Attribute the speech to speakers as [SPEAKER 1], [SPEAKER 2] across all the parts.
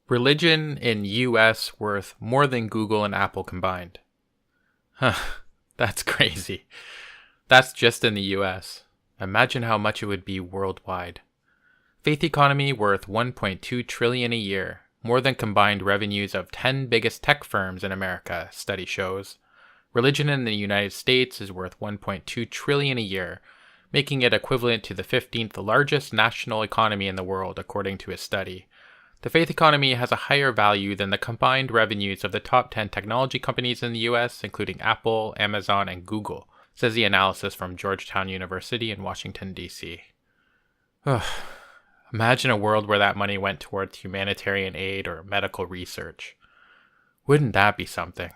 [SPEAKER 1] Religion in US worth more than Google and Apple combined. Huh, that's crazy. That's just in the US. Imagine how much it would be worldwide. Faith economy worth $1.2 trillion a year, more than combined revenues of 10 biggest tech firms in America, study shows. Religion in the United States is worth $1.2 trillion a year, making it equivalent to the 15th largest national economy in the world, according to a study. The faith economy has a higher value than the combined revenues of the top 10 technology companies in the US, including Apple, Amazon, and Google, says the analysis from Georgetown University in Washington, D.C. Imagine a world where that money went towards humanitarian aid or medical research. Wouldn't that be something?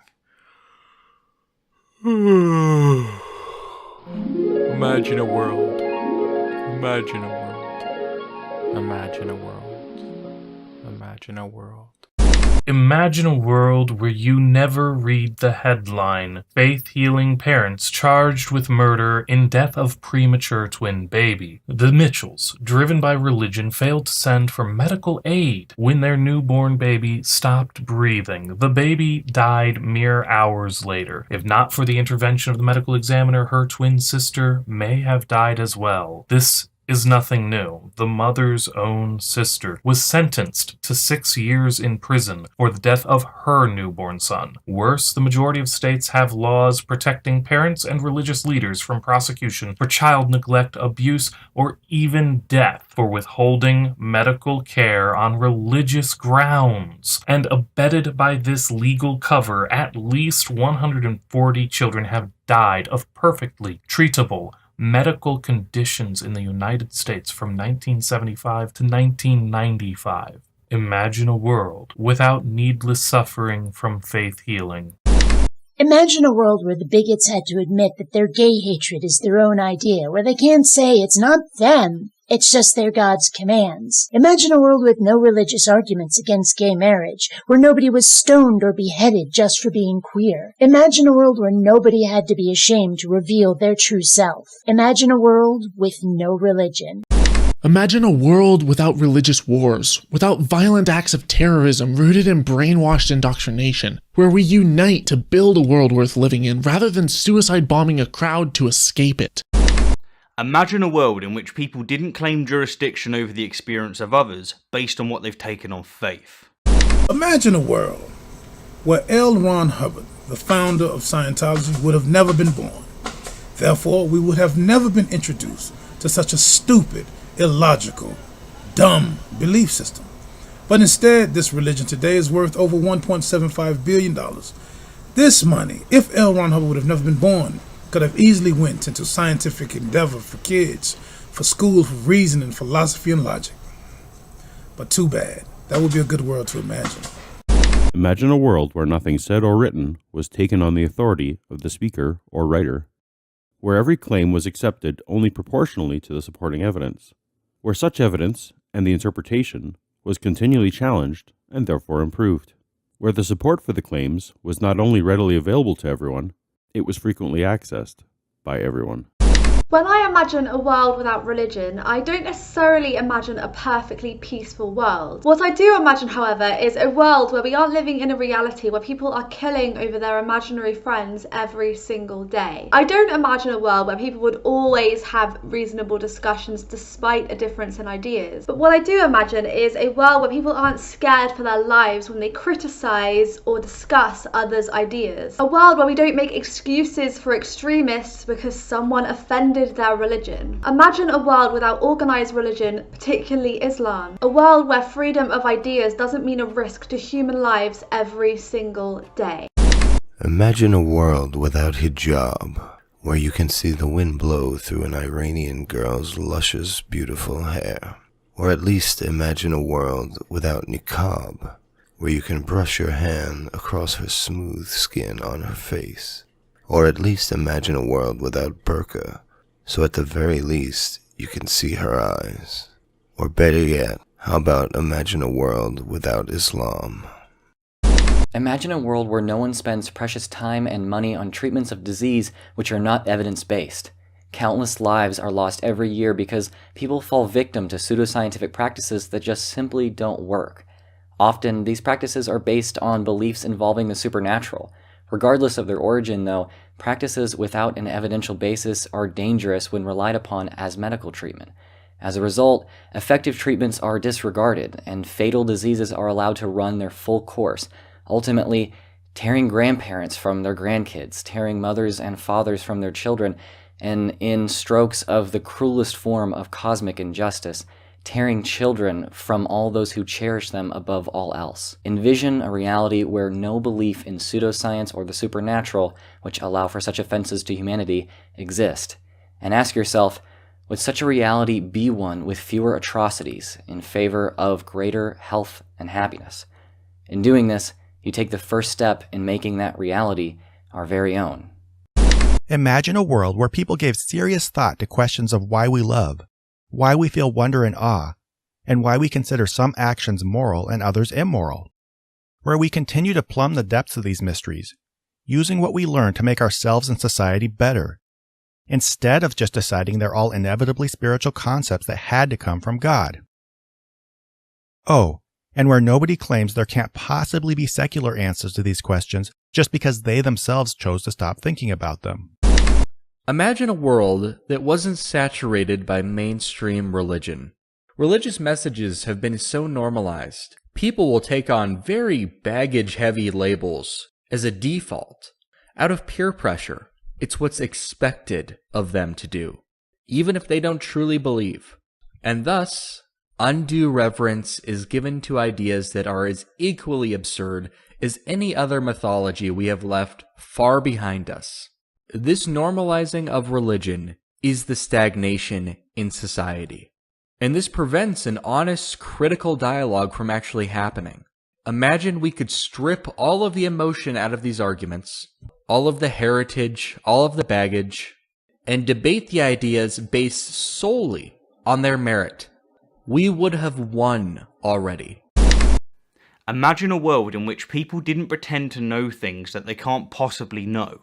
[SPEAKER 1] Imagine a world. Imagine a world. Imagine a world. Imagine a world.
[SPEAKER 2] Imagine a world where you never read the headline, Faith-healing parents charged with murder in death of premature twin baby. The Mitchells, driven by religion, failed to send for medical aid when their newborn baby stopped breathing. The baby died mere hours later. If not for the intervention of the medical examiner, her twin sister may have died as well. This is nothing new. The mother's own sister was sentenced to 6 years in prison for the death of her newborn son. Worse, the majority of states have laws protecting parents and religious leaders from prosecution for child neglect, abuse, or even death for withholding medical care on religious grounds. And abetted by this legal cover, at least 140 children have died of perfectly treatable medical conditions in the United States from 1975 to 1995. Imagine a world without needless suffering from faith healing.
[SPEAKER 3] Imagine a world where the bigots had to admit that their gay hatred is their own idea, where they can't say it's not them, it's just their God's commands. Imagine a world with no religious arguments against gay marriage, where nobody was stoned or beheaded just for being queer. Imagine a world where nobody had to be ashamed to reveal their true self. Imagine a world with no religion.
[SPEAKER 4] Imagine a world without religious wars, without violent acts of terrorism rooted in brainwashed indoctrination, where we unite to build a world worth living in rather than suicide bombing a crowd to escape it.
[SPEAKER 5] Imagine a world in which people didn't claim jurisdiction over the experience of others based on what they've taken on faith.
[SPEAKER 6] Imagine a world where L. Ron Hubbard, the founder of Scientology, would have never been born. Therefore, we would have never been introduced to such a stupid, illogical, dumb belief system. But instead, this religion today is worth over $1.75 billion. This money, if L. Ron Hubbard would have never been born, could have easily went into scientific endeavor for kids, for schools, for reasoning, philosophy, and logic. But too bad. That would be a good world to imagine.
[SPEAKER 7] Imagine a world where nothing said or written was taken on the authority of the speaker or writer, where every claim was accepted only proportionally to the supporting evidence, where such evidence and the interpretation was continually challenged and therefore improved, where the support for the claims was not only readily available to everyone, it was frequently accessed by everyone.
[SPEAKER 8] When I imagine a world without religion, I don't necessarily imagine a perfectly peaceful world. What I do imagine, however, is a world where we aren't living in a reality where people are killing over their imaginary friends every single day. I don't imagine a world where people would always have reasonable discussions despite a difference in ideas. But what I do imagine is a world where people aren't scared for their lives when they criticize or discuss others' ideas. A world where we don't make excuses for extremists because someone offended their religion. Imagine a world without organized religion, particularly Islam. A world where freedom of ideas doesn't mean a risk to human lives every single day.
[SPEAKER 9] Imagine a world without hijab, where you can see the wind blow through an Iranian girl's luscious, beautiful hair. Or at least imagine a world without niqab, where you can brush your hand across her smooth skin on her face. Or at least imagine a world without burqa, so at the very least, you can see her eyes. Or better yet, how about imagine a world without Islam?
[SPEAKER 10] Imagine a world where no one spends precious time and money on treatments of disease which are not evidence-based. Countless lives are lost every year because people fall victim to pseudoscientific practices that just simply don't work. Often, these practices are based on beliefs involving the supernatural. Regardless of their origin, though, practices without an evidential basis are dangerous when relied upon as medical treatment. As a result, effective treatments are disregarded, and fatal diseases are allowed to run their full course, ultimately tearing grandparents from their grandkids, tearing mothers and fathers from their children, and in strokes of the cruelest form of cosmic injustice, tearing children from all those who cherish them above all else. Envision a reality where no belief in pseudoscience or the supernatural, which allow for such offenses to humanity, exist. And ask yourself, would such a reality be one with fewer atrocities in favor of greater health and happiness? In doing this, you take the first step in making that reality our very own.
[SPEAKER 11] Imagine a world where people gave serious thought to questions of why we love, why we feel wonder and awe, and why we consider some actions moral and others immoral. Where we continue to plumb the depths of these mysteries, using what we learn to make ourselves and society better, instead of just deciding they're all inevitably spiritual concepts that had to come from God. Oh, and where nobody claims there can't possibly be secular answers to these questions just because they themselves chose to stop thinking about them.
[SPEAKER 12] Imagine a world that wasn't saturated by mainstream religion. Religious messages have been so normalized, people will take on very baggage-heavy labels as a default. Out of peer pressure, it's what's expected of them to do, even if they don't truly believe. And thus, undue reverence is given to ideas that are as equally absurd as any other mythology we have left far behind us. This normalizing of religion is the stagnation in society. And this prevents an honest, critical dialogue from actually happening. Imagine we could strip all of the emotion out of these arguments, all of the heritage, all of the baggage, and debate the ideas based solely on their merit. We would have won already.
[SPEAKER 5] Imagine a world in which people didn't pretend to know things that they can't possibly know.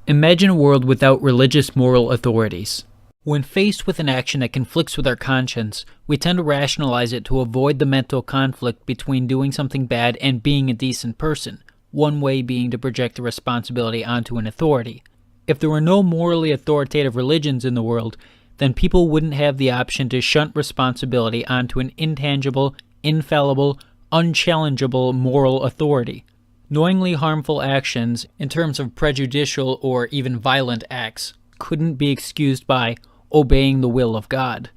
[SPEAKER 13] Imagine a world without religious moral authorities. When faced with an action that conflicts with our conscience, we tend to rationalize it to avoid the mental conflict between doing something bad and being a decent person, one way being to project the responsibility onto an authority. If there were no morally authoritative religions in the world, then people wouldn't have the option to shunt responsibility onto an intangible, infallible, unchallengeable moral authority. Knowingly harmful actions, in terms of prejudicial or even violent acts, couldn't be excused by obeying the will of God.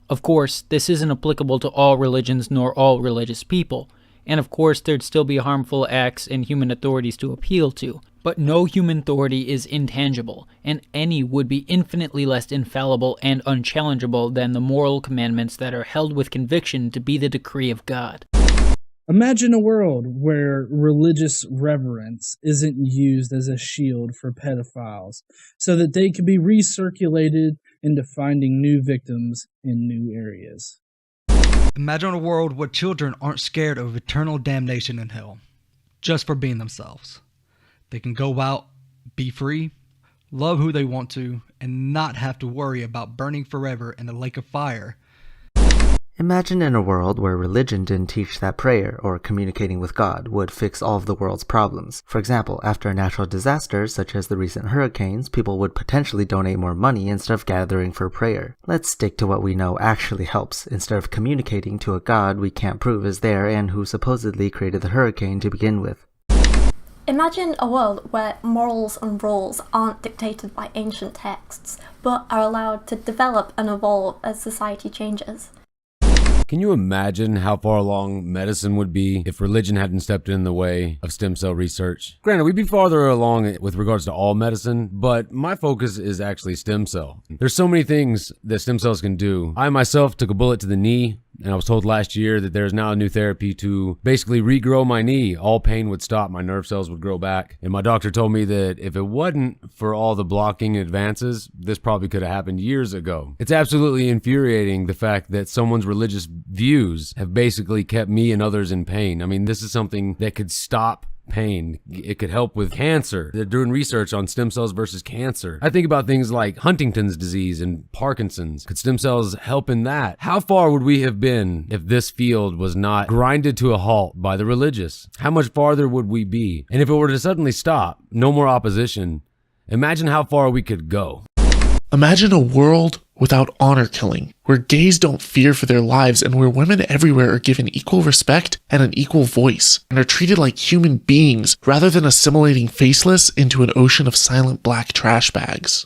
[SPEAKER 13] Of course, this isn't applicable to all religions nor all religious people, and of course there'd still be harmful acts and human authorities to appeal to, but no human authority is intangible, and any would be infinitely less infallible and unchallengeable than the moral commandments that are held with conviction to be the decree of God.
[SPEAKER 14] Imagine a world where religious reverence isn't used as a shield for pedophiles, so that they can be recirculated into finding new victims in new areas.
[SPEAKER 15] Imagine a world where children aren't scared of eternal damnation in hell, just for being themselves. They can go out, be free, love who they want to, and not have to worry about burning forever in the lake of fire.
[SPEAKER 16] Imagine in a world where religion didn't teach that prayer or communicating with God would fix all of the world's problems. For example, after a natural disaster such as the recent hurricanes, people would potentially donate more money instead of gathering for prayer. Let's stick to what we know actually helps, instead of communicating to a God we can't prove is there and who supposedly created the hurricane to begin with.
[SPEAKER 17] Imagine a world where morals and rules aren't dictated by ancient texts, but are allowed to develop and evolve as society changes.
[SPEAKER 18] Can you imagine how far along medicine would be if religion hadn't stepped in the way of stem cell research? Granted, we'd be farther along with regards to all medicine, but my focus is actually stem cell. There's so many things that stem cells can do. I myself took a bullet to the knee, and I was told last year that there's now a new therapy to basically regrow my knee. All pain would stop, my nerve cells would grow back. And my doctor told me that if it wasn't for all the blocking advances, this probably could have happened years ago. It's absolutely infuriating, the fact that someone's religious views have basically kept me and others in pain. I mean, this is something that could stop pain. It could help with cancer. They're doing research on stem cells versus cancer. I think about things like Huntington's disease and Parkinson's. Could stem cells help in that? How far would we have been if this field was not grinded to a halt by the religious? How much farther would we be? And if it were to suddenly stop, no more opposition, imagine how far we could go.
[SPEAKER 4] Imagine a world without honor killing, where gays don't fear for their lives and where women everywhere are given equal respect and an equal voice and are treated like human beings rather than assimilating faceless into an ocean of silent black trash bags.